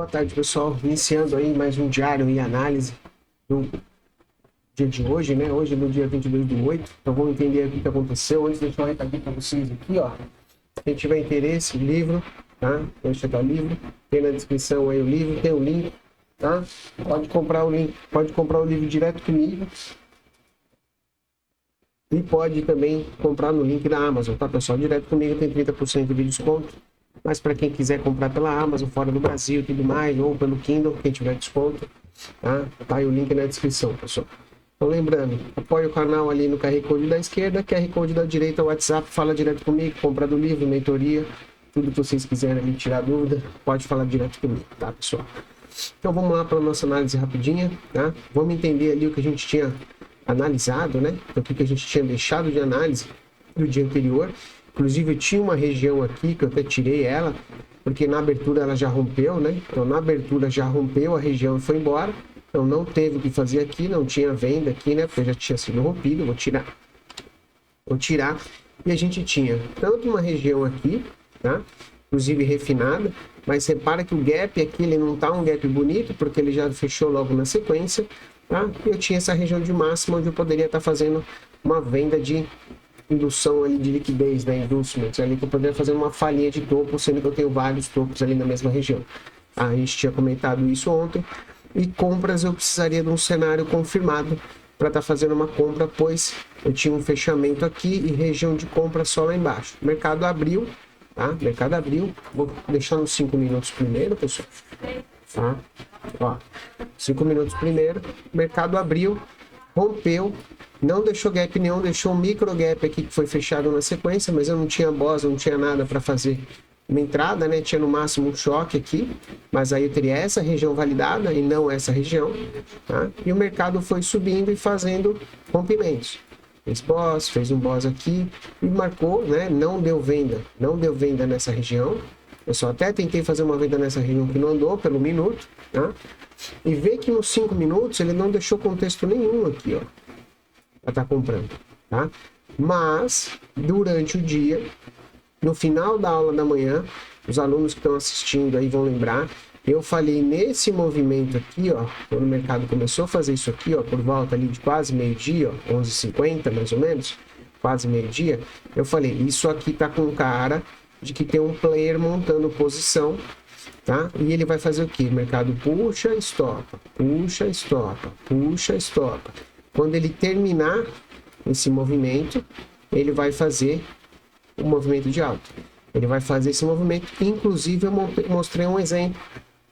Boa tarde, pessoal. Iniciando aí mais um diário e análise do dia de hoje, né? Hoje é no dia 22/8. Então vamos entender aqui o que aconteceu. Antes, deixa eu recadar para vocês aqui, ó. Quem tiver interesse, livro, tá? Vou chegar o livro. Tem na descrição aí o livro, tem o link, tá? Pode comprar o link, pode comprar o livro direto comigo. E pode também comprar no link da Amazon, tá, pessoal? Direto comigo tem 30% de desconto. Mas para quem quiser comprar pela Amazon, fora do Brasil e tudo mais, ou pelo Kindle, quem tiver desconto, tá aí o link na descrição, pessoal. Então lembrando, apoie o canal ali no QR Code da esquerda, QR Code da direita, WhatsApp, fala direto comigo, compra do livro, mentoria, tudo que vocês quiserem ali tirar dúvida, pode falar direto comigo, tá, pessoal? Então vamos lá para a nossa análise rapidinha, tá? Vamos entender ali o que a gente tinha analisado, né? O que a gente tinha deixado de análise do dia anterior. Inclusive eu tinha uma região aqui que eu até tirei ela, porque na abertura ela já rompeu, né? Então na abertura já rompeu a região e foi embora. Então não teve o que fazer aqui, não tinha venda aqui, né? Porque já tinha sido rompido, vou tirar. E a gente tinha tanto uma região aqui, tá? Inclusive refinada, mas repara que o gap aqui, ele não tá um gap bonito, porque ele já fechou logo na sequência, tá? E eu tinha essa região de máxima onde eu poderia estar fazendo uma venda de indução ali de liquidez, né, inducement, ali que eu poderia fazer uma falhinha de topo, sendo que eu tenho vários topos ali na mesma região. A gente tinha comentado isso ontem. E compras eu precisaria de um cenário confirmado para estar fazendo uma compra, pois eu tinha um fechamento aqui e região de compra só lá embaixo. O mercado abriu, tá? Mercado abriu. Vou deixar uns 5 minutos primeiro, pessoal. Tá? Ó, 5 minutos primeiro. Mercado abriu, rompeu. Não deixou gap nenhum, deixou um micro gap aqui que foi fechado na sequência, mas eu não tinha boss, não tinha nada para fazer uma entrada, né? Tinha no máximo um choque aqui, mas aí eu teria essa região validada e não essa região, tá? E o mercado foi subindo e fazendo rompimentos. Fez um boss aqui e marcou, né? Não deu venda nessa região. Eu só até tentei fazer uma venda nessa região que não andou pelo minuto, tá? E vê que nos 5 minutos ele não deixou contexto nenhum aqui, ó, para estar comprando, tá? Mas durante o dia, no final da aula da manhã, os alunos que estão assistindo aí vão lembrar, eu falei nesse movimento aqui, ó, quando o mercado começou a fazer isso aqui, ó, por volta ali de quase meio-dia, 11h50 mais ou menos, quase meio-dia, eu falei, isso aqui tá com cara de que tem um player montando posição, tá? E ele vai fazer o que? O mercado puxa, estopa, puxa, estopa, puxa, estopa. Quando ele terminar esse movimento, ele vai fazer o movimento de alta. Ele vai fazer esse movimento. Inclusive, eu mostrei um exemplo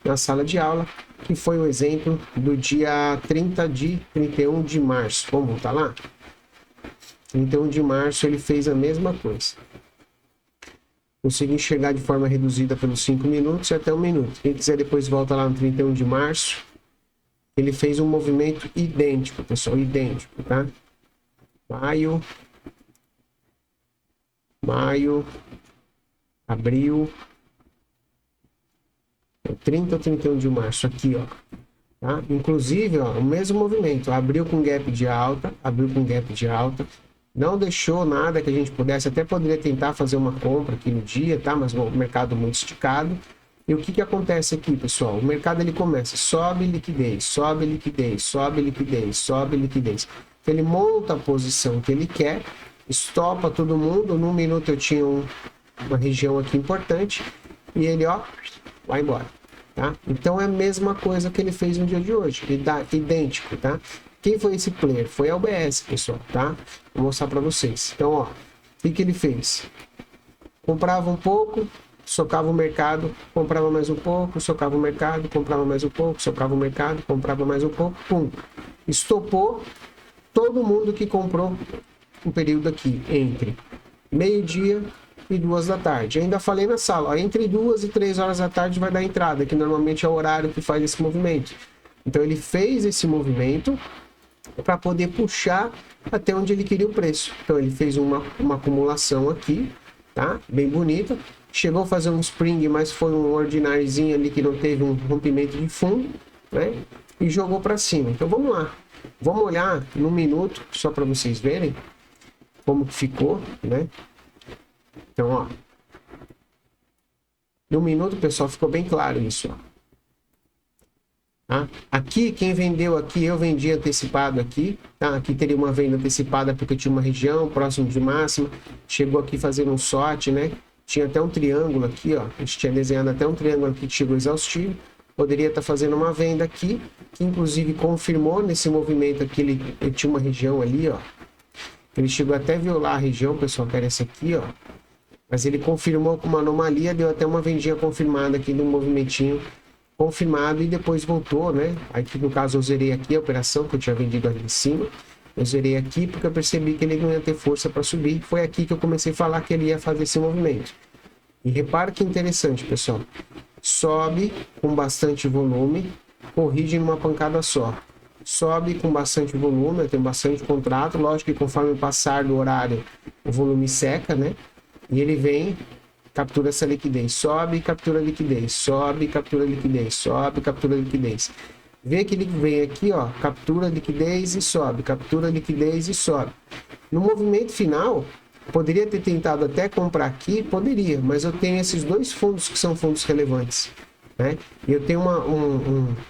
na sala de aula, que foi o exemplo do dia 31 de março. Vamos voltar lá? 31 de março, ele fez a mesma coisa. Consegui enxergar de forma reduzida pelos 5 minutos e até 1 minuto. Quem quiser depois volta lá no 31 de março. Ele fez um movimento idêntico, pessoal, idêntico, tá? Maio, abril, 30 ou 31 de março, aqui, ó. Tá? Inclusive, ó, o mesmo movimento, abriu com gap de alta, não deixou nada que a gente pudesse, até poderia tentar fazer uma compra aqui no dia, tá? Mas o mercado muito esticado. E o que acontece aqui, pessoal? O mercado ele começa, sobe liquidez, sobe liquidez, sobe liquidez, sobe liquidez. Então, ele monta a posição que ele quer, estopa todo mundo. Num minuto eu tinha uma região aqui importante e ele, ó, vai embora, tá? Então é a mesma coisa que ele fez no dia de hoje, idêntico, tá? Quem foi esse player? Foi a UBS, pessoal, tá? Vou mostrar para vocês. Então, ó, o que ele fez? Comprava um pouco, socava o mercado, comprava mais um pouco, socava o mercado, comprava mais um pouco, socava o mercado, comprava mais um pouco, pum. Estopou todo mundo que comprou um período aqui entre meio-dia e 2 da tarde. Ainda falei na sala, ó, entre 2 e 3 horas da tarde vai dar entrada, que normalmente é o horário que faz esse movimento. Então ele fez esse movimento para poder puxar até onde ele queria o preço. Então ele fez uma acumulação aqui, tá? Bem bonita. Chegou a fazer um spring, mas foi um ordináriozinho ali que não teve um rompimento de fundo, né? E jogou para cima. Então vamos lá. Vamos olhar no minuto, só para vocês verem como que ficou, né? Então, ó. No minuto, pessoal, ficou bem claro isso, ó. Tá? Aqui, quem vendeu aqui, eu vendi antecipado aqui. Tá? Aqui teria uma venda antecipada porque tinha uma região próximo de máxima. Chegou aqui fazendo um sorte, né? Tinha até um triângulo aqui, ó. A gente tinha desenhado até um triângulo aqui que chegou exaustivo. Poderia estar fazendo uma venda aqui, que inclusive confirmou nesse movimento aqui, ele tinha uma região ali, ó. Ele chegou até a violar a região, pessoal, que era essa aqui, ó. Mas ele confirmou com uma anomalia, deu até uma vendinha confirmada aqui no movimentinho confirmado e depois voltou, né? Aqui no caso eu zerei aqui a operação que eu tinha vendido ali em cima. Eu zerei aqui porque eu percebi que ele não ia ter força para subir. Foi aqui que eu comecei a falar que ele ia fazer esse movimento. E repara que interessante, pessoal. Sobe com bastante volume, corrige numa pancada só. Sobe com bastante volume, tem bastante contrato. Lógico que conforme passar do horário, o volume seca, né? E ele vem, captura essa liquidez. Sobe, captura liquidez. Sobe, captura liquidez. Sobe, captura liquidez. Vê que ele vem aqui, ó, captura liquidez e sobe. Captura liquidez e sobe. No movimento final, poderia ter tentado até comprar aqui, poderia, mas eu tenho esses dois fundos que são fundos relevantes, né? E eu tenho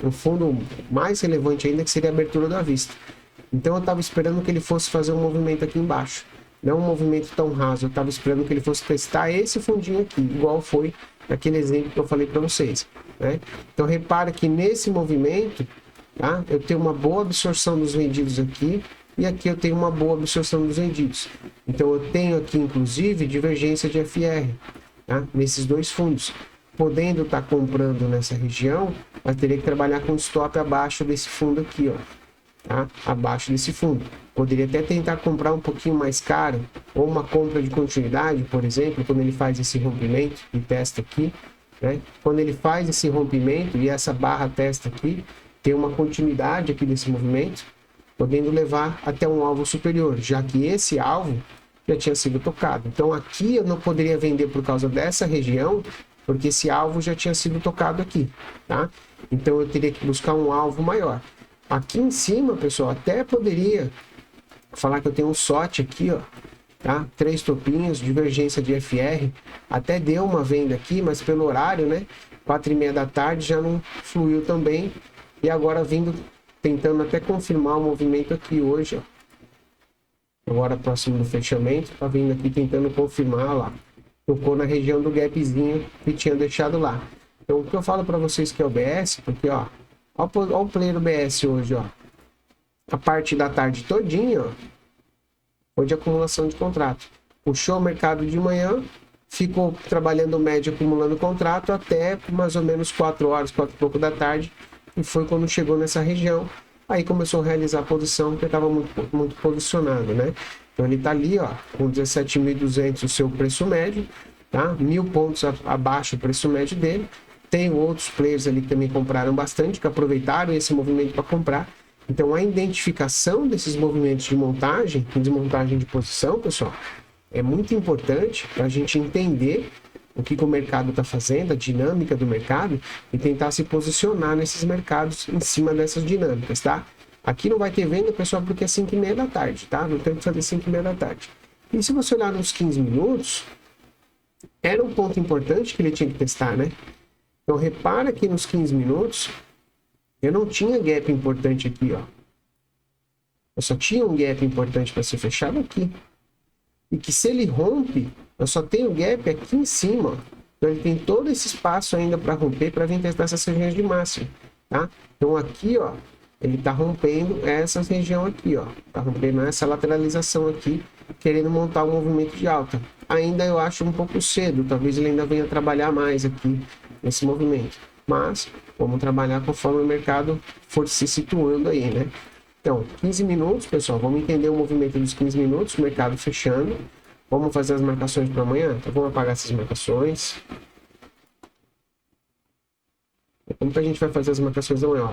um fundo mais relevante ainda, que seria a abertura da vista. Então eu estava esperando que ele fosse fazer um movimento aqui embaixo, não um movimento tão raso. Eu estava esperando que ele fosse testar esse fundinho aqui, igual foi naquele exemplo que eu falei para vocês, né? Então repara que nesse movimento, tá? Eu tenho uma boa absorção dos vendidos aqui, e aqui eu tenho uma boa absorção dos vendidos. Então eu tenho aqui inclusive divergência de FR, tá? Nesses dois fundos. Podendo estar comprando nessa região, eu teria que trabalhar com stop abaixo desse fundo aqui, ó, tá? Abaixo desse fundo. Poderia até tentar comprar um pouquinho mais caro, ou uma compra de continuidade, por exemplo, quando ele faz esse rompimento e testa aqui, né? Quando ele faz esse rompimento e essa barra testa aqui, tem uma continuidade aqui desse movimento, podendo levar até um alvo superior, já que esse alvo já tinha sido tocado. Então aqui eu não poderia vender por causa dessa região, porque esse alvo já tinha sido tocado aqui, tá? Então eu teria que buscar um alvo maior. Aqui em cima, pessoal, até poderia falar que eu tenho um SOT aqui, ó, tá? 3 topinhos, divergência de FR, até deu uma venda aqui, mas pelo horário, né? 4:30 da tarde já não fluiu também, e agora vindo tentando até confirmar o movimento aqui hoje, ó. Agora próximo do fechamento, tá vindo aqui tentando confirmar lá. Tocou na região do gapzinho que tinha deixado lá. Então o que eu falo para vocês que é o BS, porque ó o player do BS hoje, ó. A parte da tarde todinha, ó, foi de acumulação de contrato. Puxou o mercado de manhã, ficou trabalhando médio, acumulando contrato até mais ou menos 4 horas, 4 e pouco da tarde. E foi quando chegou nessa região, aí começou a realizar a posição, porque estava muito posicionado, né? Então ele está ali, ó, com 17.200 o seu preço médio, tá? 1.000 pontos abaixo o preço médio dele. Tem outros players ali que também compraram bastante, que aproveitaram esse movimento para comprar. Então a identificação desses movimentos de montagem e desmontagem de posição, pessoal, é muito importante para a gente entender o que o mercado está fazendo, a dinâmica do mercado, e tentar se posicionar nesses mercados em cima dessas dinâmicas, tá? Aqui não vai ter venda, pessoal, porque é 5:30 da tarde, tá? Não tem que fazer 5:30 da tarde. E se você olhar nos 15 minutos, era um ponto importante que ele tinha que testar, né? Então repara que nos 15 minutos, eu não tinha gap importante aqui, ó. Eu só tinha um gap importante para ser fechado aqui. E que se ele rompe, eu só tenho gap aqui em cima, ó. Então ele tem todo esse espaço ainda para romper, para vir testar essas regiões de máximo, tá? Então aqui, ó, ele tá rompendo essa região aqui, ó. Tá rompendo essa lateralização aqui, querendo montar um movimento de alta. Ainda eu acho um pouco cedo, talvez ele ainda venha trabalhar mais aqui nesse movimento. Mas vamos trabalhar conforme o mercado for se situando aí, né? Então, 15 minutos, pessoal, vamos entender o movimento dos 15 minutos, o mercado fechando. Vamos fazer as marcações para amanhã? Então vamos apagar essas marcações. Como que a gente vai fazer as marcações amanhã?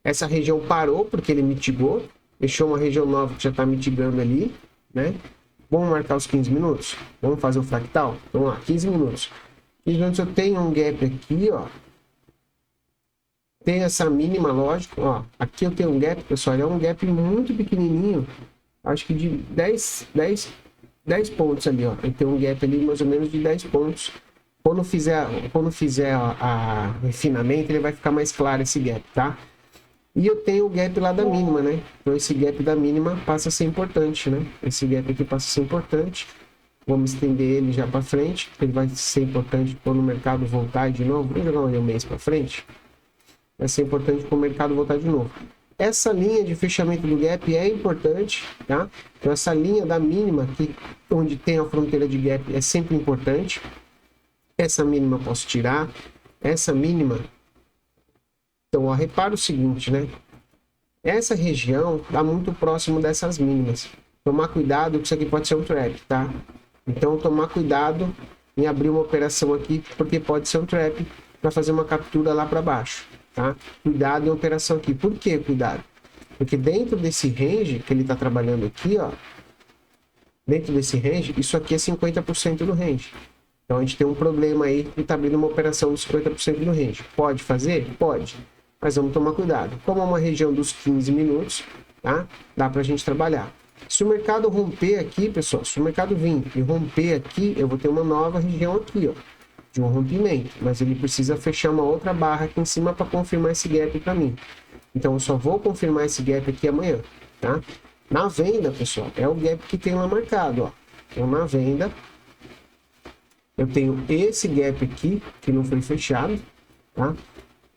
Essa região parou porque ele mitigou, deixou uma região nova que já está mitigando ali, né? Vamos marcar os 15 minutos? Vamos fazer o fractal? Vamos lá, 15 minutos. 15 minutos eu tenho um gap aqui, ó. Tem essa mínima, lógico, ó. Aqui eu tenho um gap, pessoal, é um gap muito pequenininho. Acho que de 10 pontos ali, ó. Tem um gap ali mais ou menos de 10 pontos Quando fizer a refinamento, ele vai ficar mais claro esse gap, tá? E eu tenho o gap lá da mínima, né? Então esse gap da mínima passa a ser importante, né? Esse gap aqui passa a ser importante. Vamos estender ele já para frente, ele vai ser importante quando o mercado voltar de novo. Vamos jogar um mês para frente. Vai ser importante para o mercado voltar de novo. Essa linha de fechamento do gap é importante, tá? Então essa linha da mínima aqui, onde tem a fronteira de gap, é sempre importante. Essa mínima eu posso tirar. Essa mínima... Então, ó, repara o seguinte, né? Essa região está muito próximo dessas mínimas. Tomar cuidado que isso aqui pode ser um trap, tá? Então, tomar cuidado em abrir uma operação aqui, porque pode ser um trap para fazer uma captura lá para baixo, tá? Cuidado em operação aqui. Por que cuidado? Porque dentro desse range que ele está trabalhando aqui, ó, dentro desse range, isso aqui é 50% do range. Então, a gente tem um problema aí que está abrindo uma operação de 50% do range. Pode fazer? Pode. Mas vamos tomar cuidado. Como é uma região dos 15 minutos, tá? Dá para a gente trabalhar. Se o mercado romper aqui, pessoal, se o mercado vir e romper aqui, eu vou ter uma nova região aqui, ó, de um rompimento. Mas ele precisa fechar uma outra barra aqui em cima para confirmar esse gap para mim. Então, eu só vou confirmar esse gap aqui amanhã, tá? Na venda, pessoal, é o gap que tem lá marcado, ó. Então, na venda, eu tenho esse gap aqui, que não foi fechado, tá?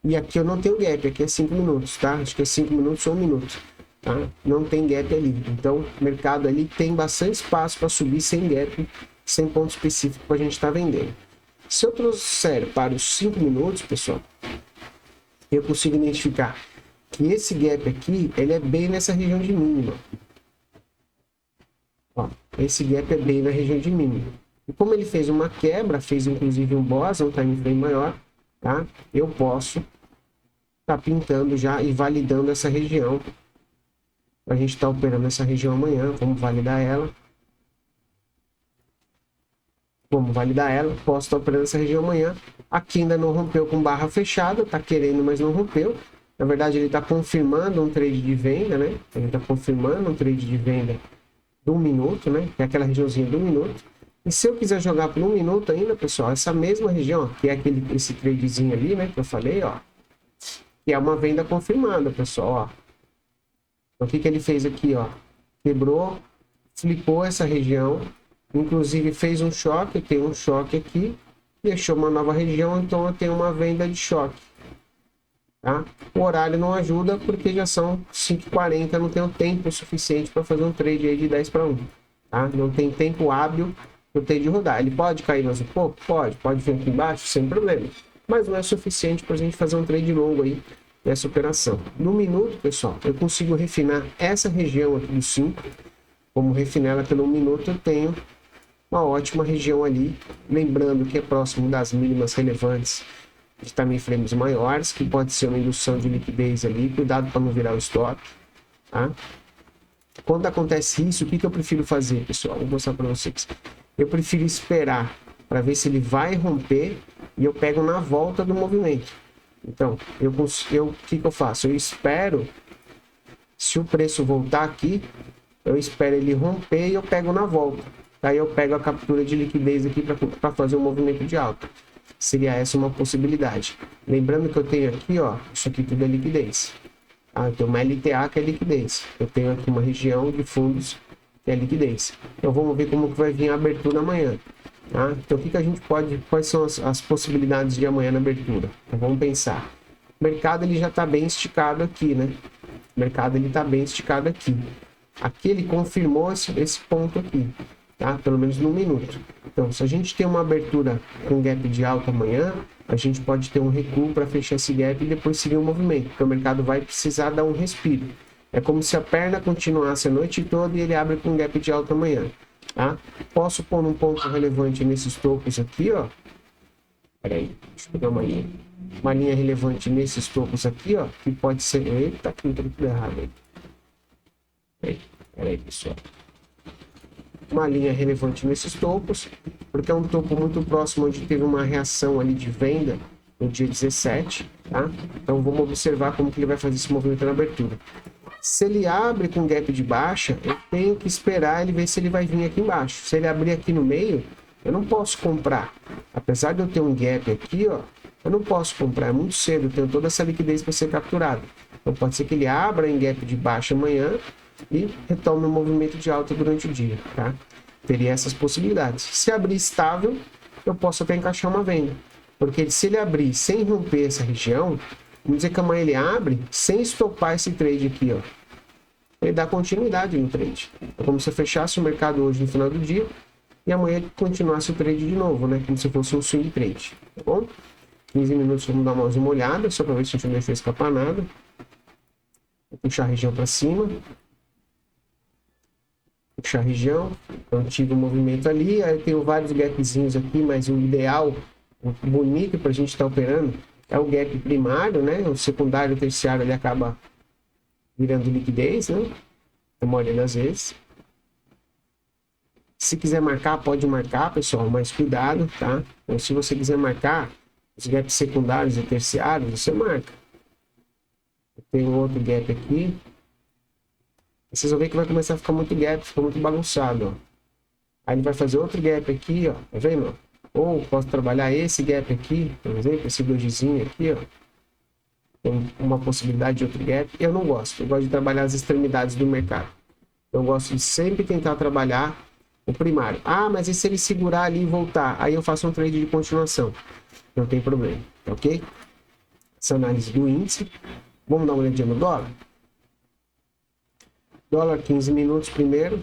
E aqui eu não tenho gap, aqui é 5 minutos, tá? Acho que é 5 minutos ou 1 minuto, tá? Não tem gap ali. Então, o mercado ali tem bastante espaço para subir sem gap, sem ponto específico para a gente estar vendendo. Se eu trouxer para os 5 minutos, pessoal, eu consigo identificar que esse gap aqui, ele é bem nessa região de mínima. Ó, esse gap é bem na região de mínima. E como ele fez uma quebra, fez inclusive um boss, um time frame maior, tá? Eu posso tá pintando já e validando essa região. A gente está operando essa região amanhã. Vamos validar ela. Posso estar operando essa região amanhã. Aqui ainda não rompeu com barra fechada. Tá querendo, mas não rompeu. Na verdade, ele está confirmando um trade de venda, né? Ele está confirmando um trade de venda do 1 minuto, né? Que é aquela regiãozinha do 1 minuto. E se eu quiser jogar por 1 minuto ainda, pessoal, essa mesma região, ó, que é esse tradezinho ali, né? Que eu falei, ó. Que é uma venda confirmada, pessoal, ó. Então, o que ele fez aqui, ó? Quebrou, flipou essa região, inclusive fez um choque, tem um choque aqui, deixou uma nova região, então eu tenho uma venda de choque, tá? O horário não ajuda porque já são 5h40, eu não tenho tempo suficiente para fazer um trade aí de 10 para 1, tá? Não tem tempo hábil para o trade rodar. Ele pode cair mais um pouco? Pode vir aqui embaixo, sem problema. Mas não é suficiente para a gente fazer um trade longo aí nessa operação. No minuto, pessoal, eu consigo refinar essa região aqui do 5. Como refinar ela pelo 1 minuto, eu tenho uma ótima região ali. Lembrando que é próximo das mínimas relevantes de time frames maiores, que pode ser uma indução de liquidez ali. Cuidado para não virar o stop, tá? Quando acontece isso, o que eu prefiro fazer, pessoal? Vou mostrar para vocês. Eu prefiro esperar para ver se ele vai romper e eu pego na volta do movimento. Então, o que eu faço? Eu espero, se o preço voltar aqui, eu espero ele romper e eu pego na volta. Daí eu pego a captura de liquidez aqui para fazer um movimento de alta. Seria essa uma possibilidade. Lembrando que eu tenho aqui, ó, isso aqui tudo é liquidez. Ah, eu tenho uma LTA que é liquidez. Eu tenho aqui uma região de fundos que é liquidez. Então vamos ver como que vai vir a abertura amanhã. Tá? Então o que a gente pode, quais são as possibilidades de amanhã na abertura? Então, vamos pensar. O mercado ele já está bem esticado aqui, né? O mercado ele está bem esticado aqui. Aqui ele confirmou esse ponto aqui, tá? Pelo menos no minuto. Então se a gente tem uma abertura com gap de alta amanhã, a gente pode ter um recuo para fechar esse gap e depois seguir o movimento, porque o mercado vai precisar dar um respiro. É como se a perna continuasse a noite toda e ele abre com gap de alta amanhã. Tá? Posso pôr um ponto relevante nesses topos aqui, ó. Peraí, deixa eu pegar uma linha. Uma linha relevante nesses topos aqui, ó. Que pode ser. Eita, aqui tá tudo errado aí. Peraí, pessoal. Uma linha relevante nesses topos, porque é um topo muito próximo onde teve uma reação ali de venda no dia 17, tá? Então vamos observar como que ele vai fazer esse movimento na abertura. Se ele abre com gap de baixa, eu tenho que esperar ele ver se ele vai vir aqui embaixo. Se ele abrir aqui no meio, Eu não posso comprar. Apesar de eu ter um gap aqui, ó, eu não posso comprar. É muito cedo. Eu tenho toda essa liquidez para ser capturado. Então pode ser que ele abra em gap de baixa amanhã e retome o movimento de alta durante o dia, tá? Teria essas possibilidades. Se abrir estável, eu posso até encaixar uma venda. Porque se ele abrir sem romper essa região, vamos dizer que amanhã ele abre sem estopar esse trade aqui, ó. Ele dá continuidade no trade. É como se eu fechasse o mercado hoje no final do dia e amanhã continuasse o trade de novo, né? Como se fosse um swing trade, tá bom? 15 minutos, vamos dar mais uma olhada, só para ver se a gente não deixou escapar nada. Vou puxar a região para cima. Puxar a região. Então tive um movimento ali, aí eu tenho vários gapzinhos aqui, mas o ideal, o bonito para a gente estar operando é o gap primário, né? O secundário e o terciário ele acaba virando liquidez, né? A maioria das vezes. Se quiser marcar, pode marcar, pessoal, mas cuidado, tá? Então, se você quiser marcar os gaps secundários e terciários, você marca. Tem um outro gap aqui. Vocês vão ver que vai começar a ficar muito gap, fica muito bagunçado, ó. Aí ele vai fazer outro gap aqui, ó. Tá vendo? Ou posso trabalhar esse gap aqui, por exemplo, esse dojizinho aqui, ó. Tem uma possibilidade de outro gap. Eu não gosto. Eu gosto de trabalhar as extremidades do mercado. Eu gosto de sempre tentar trabalhar o primário. Ah, mas e se ele segurar ali e voltar? Aí eu faço um trade de continuação. Não tem problema, tá ok? Essa análise do índice. Vamos dar uma olhadinha no dólar? Dólar 15 minutos primeiro.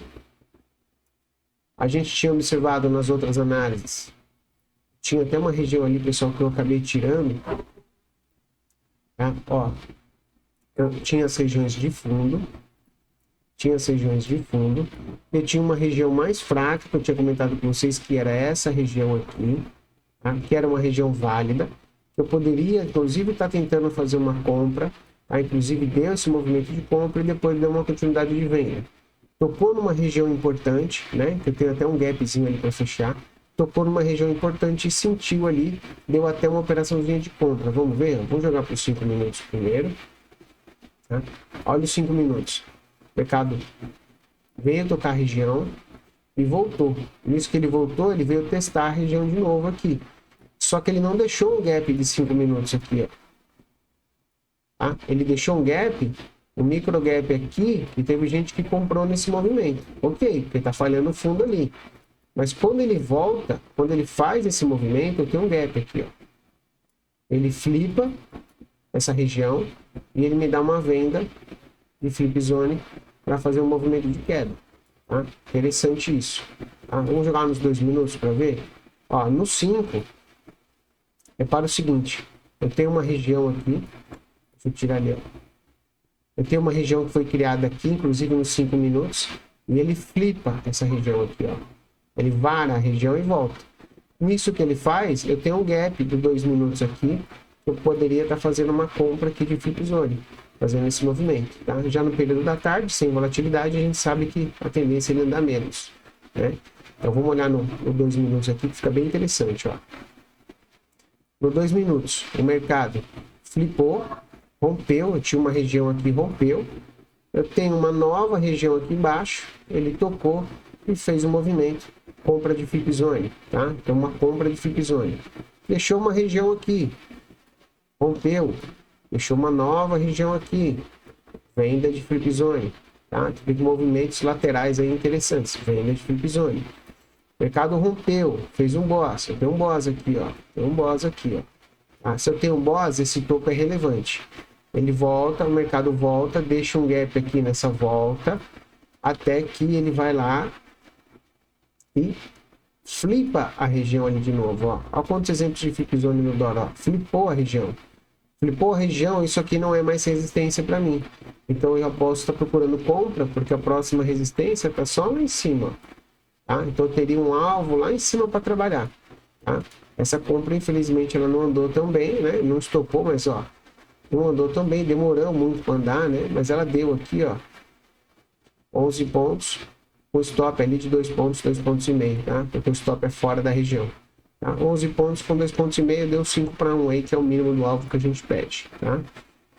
A gente tinha observado nas outras análises. Tinha até uma região ali, pessoal, que eu acabei tirando. Tá? Ó, eu tinha as regiões de fundo. Eu tinha uma região mais fraca, que eu tinha comentado com vocês, que era essa região aqui, tá? Que era uma região válida. Eu poderia, inclusive, estar tentando fazer uma compra, tá? Inclusive, deu esse movimento de compra e depois deu uma continuidade de venda. Tocou numa região importante, né? Que eu tenho até um gapzinho ali para fechar. Tocou numa região importante e sentiu ali, deu até uma operaçãozinha de compra. Vamos ver? Vamos jogar por 5 minutos primeiro. Tá? Olha os 5 minutos. O mercado veio tocar a região e voltou. Nisso que ele voltou, ele veio testar a região de novo aqui. Só que ele não deixou um gap de 5 minutos aqui, ó. Tá? Ele deixou um gap, um micro gap aqui, e teve gente que comprou nesse movimento. Ok, porque tá falhando o fundo ali. Mas quando ele volta, quando ele faz esse movimento, eu tenho um gap aqui, ó. Ele flipa essa região e ele me dá uma venda de flip zone para fazer um movimento de queda, tá? Interessante isso, tá? Vamos jogar nos 2 minutos para ver. Ó, no 5 é para o seguinte, eu tenho uma região aqui, deixa eu tirar ali, ó. Eu tenho uma região que foi criada aqui, inclusive nos 5 minutos, e ele flipa essa região aqui, ó. Ele vara a região e volta. Nisso que ele faz, eu tenho um gap de 2 minutos aqui, eu poderia estar fazendo uma compra aqui de flip zone, fazendo esse movimento, tá? Já no período da tarde, sem volatilidade, a gente sabe que a tendência é ele andar menos, né? Então vamos olhar no 2 minutos aqui, que fica bem interessante, ó. No 2 minutos, o mercado flipou, rompeu, eu tinha uma região aqui, rompeu, eu tenho uma nova região aqui embaixo, ele tocou e fez um movimento, compra de flip zone, tá? Então uma compra de flip zone. Deixou uma região aqui, rompeu, deixou uma nova região aqui, venda de flip zone, tá? Tem movimentos laterais aí interessantes, venda de flip zone. O mercado rompeu, fez um boss, eu tenho um boss aqui, ó, tem um boss aqui, ó. Ah, se eu tenho um boss, esse topo é relevante. Ele volta, o mercado volta, deixa um gap aqui nessa volta, até que ele vai lá e flipa a região ali de novo, ó. Olha quantos exemplos de flip zone no dólar, ó. Flipou a região. Flipou a região, isso aqui não é mais resistência para mim. Então eu posso estar procurando compra, porque a próxima resistência está só lá em cima, tá? Então eu teria um alvo lá em cima para trabalhar, tá? Essa compra, infelizmente, ela não andou tão bem, né? Não estopou, mas ó, não andou tão bem, demorou muito para andar, né? Mas ela deu aqui, ó, 11 pontos, com stop ali de 2 pontos, 2,5 pontos, tá? Porque o stop é fora da região. Tá? 11 pontos com 2,5 pontos, deu 5 para 1 aí, que é o mínimo do alvo que a gente pede, tá?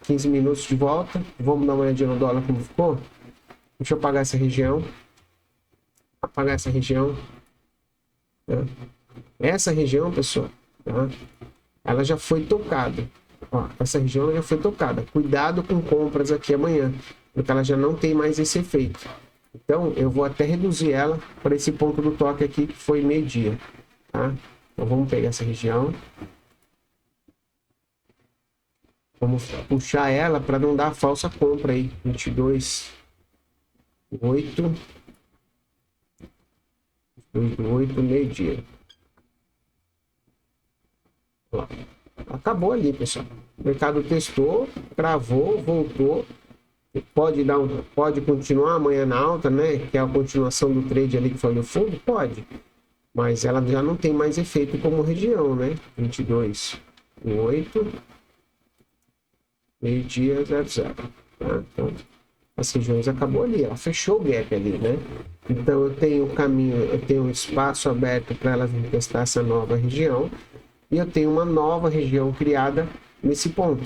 15 minutos de volta, vamos dar uma olhadinha no dólar como ficou. Deixa eu apagar essa região. Apagar essa região. Tá? Essa região, pessoal, tá? Ela já foi tocada. Ó, essa região já foi tocada. Cuidado com compras aqui amanhã, porque ela já não tem mais esse efeito. Então, eu vou até reduzir ela para esse ponto do toque aqui, que foi meio-dia. Tá? Então, vamos pegar essa região. Vamos puxar ela para não dar falsa compra aí. 22, 8. 8, meio-dia. Acabou ali, pessoal. O mercado testou, travou, voltou. Pode continuar amanhã na alta, né? Que é a continuação do trade ali que foi no fundo? Pode. Mas ela já não tem mais efeito como região, né? 22, 8, meio-dia, 00. Tá? Então, as regiões acabou ali. Ela fechou o gap ali, né? Então, eu tenho caminho, eu tenho um espaço aberto para ela vir testar essa nova região. E eu tenho uma nova região criada nesse ponto.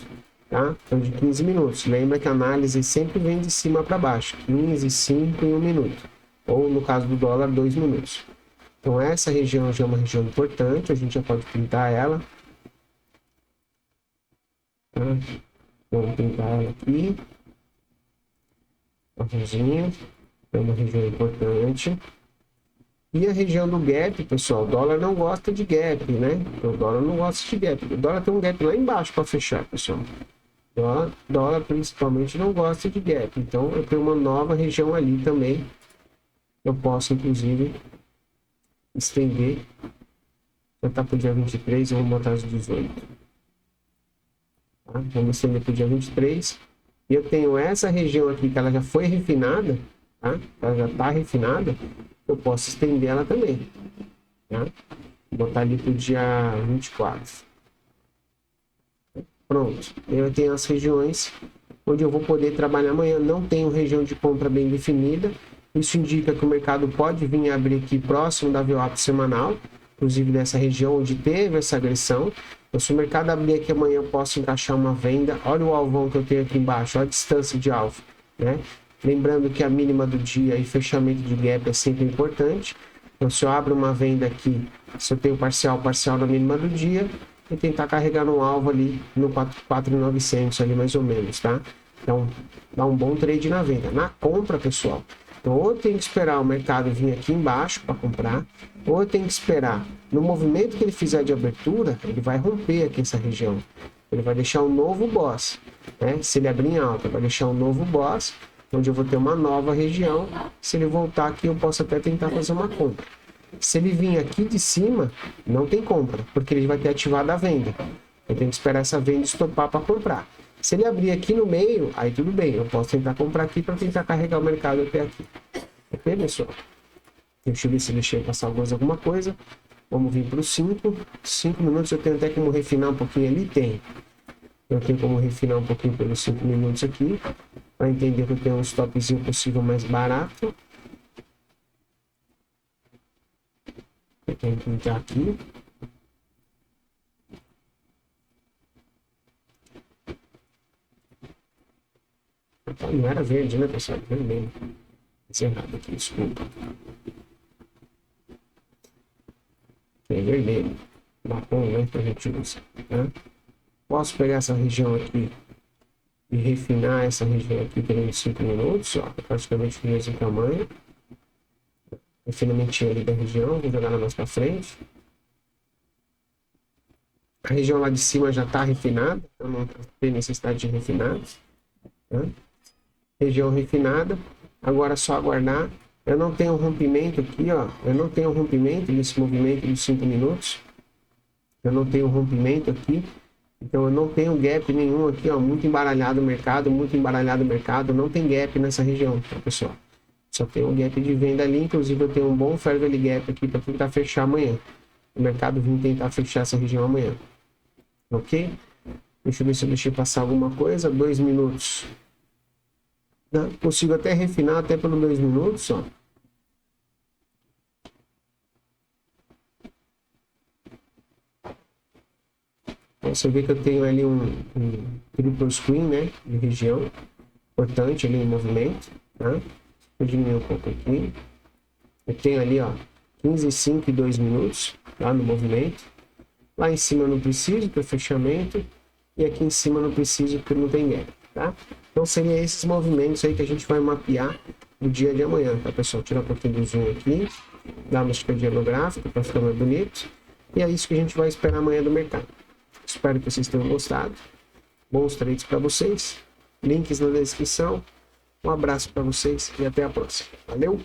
Tá? Então, de 15 minutos. Lembra que a análise sempre vem de cima para baixo. 15, 5 em 1 minuto. Ou, no caso do dólar, 2 minutos. Então, essa região já é uma região importante. A gente já pode pintar ela. Tá? Vamos pintar ela aqui. Marronzinho. É uma região importante. E a região do gap, pessoal, o dólar não gosta de gap, né? O dólar não gosta de gap. O dólar tem um gap lá embaixo para fechar, pessoal. O dólar principalmente não gosta de gap. Então eu tenho uma nova região ali também. Eu posso, inclusive, estender. Já está para o dia 23, eu vou botar as 18. Tá? Vamos estender para o dia 23. E eu tenho essa região aqui que ela já foi refinada, tá? Ela já está refinada. Eu posso estender ela também. Tá? Vou botar ali para o dia 24. Pronto. Eu tenho as regiões onde eu vou poder trabalhar amanhã. Não tenho região de compra bem definida. Isso indica que o mercado pode vir abrir aqui próximo da VWAP semanal, inclusive dessa região onde teve essa agressão. Então, se o mercado abrir aqui amanhã, eu posso encaixar uma venda. Olha o alvão que eu tenho aqui embaixo, olha a distância de alvo, né? Lembrando que a mínima do dia e fechamento de gap é sempre importante. Então, se eu abro uma venda aqui, se eu tenho parcial na mínima do dia, e tentar carregar no alvo ali no 4.900 ali mais ou menos, tá? Então, dá um bom trade na venda. Na compra, pessoal, então ou eu tenho que esperar o mercado vir aqui embaixo para comprar, ou eu tenho que esperar no movimento que ele fizer de abertura, ele vai romper aqui essa região. Ele vai deixar um novo boss, né? Se ele abrir em alta, vai deixar um novo boss, onde eu vou ter uma nova região. Se ele voltar aqui, eu posso até tentar fazer uma compra. Se ele vir aqui de cima, não tem compra, porque ele vai ter ativado a venda. Eu tenho que esperar essa venda estopar para comprar. Se ele abrir aqui no meio, aí tudo bem, eu posso tentar comprar aqui para tentar carregar o mercado até aqui. Ok, pessoal? Deixa eu ver se deixei passar alguma coisa. Vamos vir para os 5. 5 minutos eu tenho até como refinar um pouquinho ali? Tem. Eu tenho como refinar um pouquinho pelos 5 minutos aqui, para entender que eu tenho um stopzinho possível mais barato. Eu tenho que entrar aqui. Não era verde, né, pessoal? Vermelho. Errado aqui, desculpa. É vermelho. Marrom, né, que a gente usa. Tá? Posso pegar essa região aqui e refinar essa região aqui por 5 minutos, ó, praticamente do mesmo tamanho. Refinamentinho ali da região, vou jogar ela mais para frente. A região lá de cima já está refinada, então não tem necessidade de refinar. Tá? Região refinada, agora é só aguardar. Eu não tenho rompimento aqui, ó. Eu não tenho rompimento nesse movimento dos 5 minutos. Eu não tenho rompimento aqui. Então eu não tenho gap nenhum aqui, ó. Muito embaralhado o mercado, Não tem gap nessa região, tá, pessoal? Só tem um gap de venda ali. Inclusive eu tenho um bom fair value gap aqui para tentar fechar amanhã. O mercado vir tentar fechar essa região amanhã. Ok? Deixa eu ver se eu deixei passar alguma coisa. 2 minutos. Não, consigo até refinar até pelos 2 minutos, ó. Você vê que eu tenho ali um triple screen, né, de região importante ali em movimento, tá? Vou diminuir um pouco aqui. Eu tenho ali, ó, 15, 5 e 2 minutos, tá? No movimento. Lá em cima eu não preciso, para fechamento. E aqui em cima eu não preciso, porque não tem gap, tá? Então seriam esses movimentos aí que a gente vai mapear no dia de amanhã, tá, pessoal? Tirar um pouquinho do zoom aqui, dar uma esticadinha no gráfico para ficar mais bonito. E é isso que a gente vai esperar amanhã do mercado. Espero que vocês tenham gostado. Bons trades para vocês. Links na descrição. Um abraço para vocês e até a próxima. Valeu!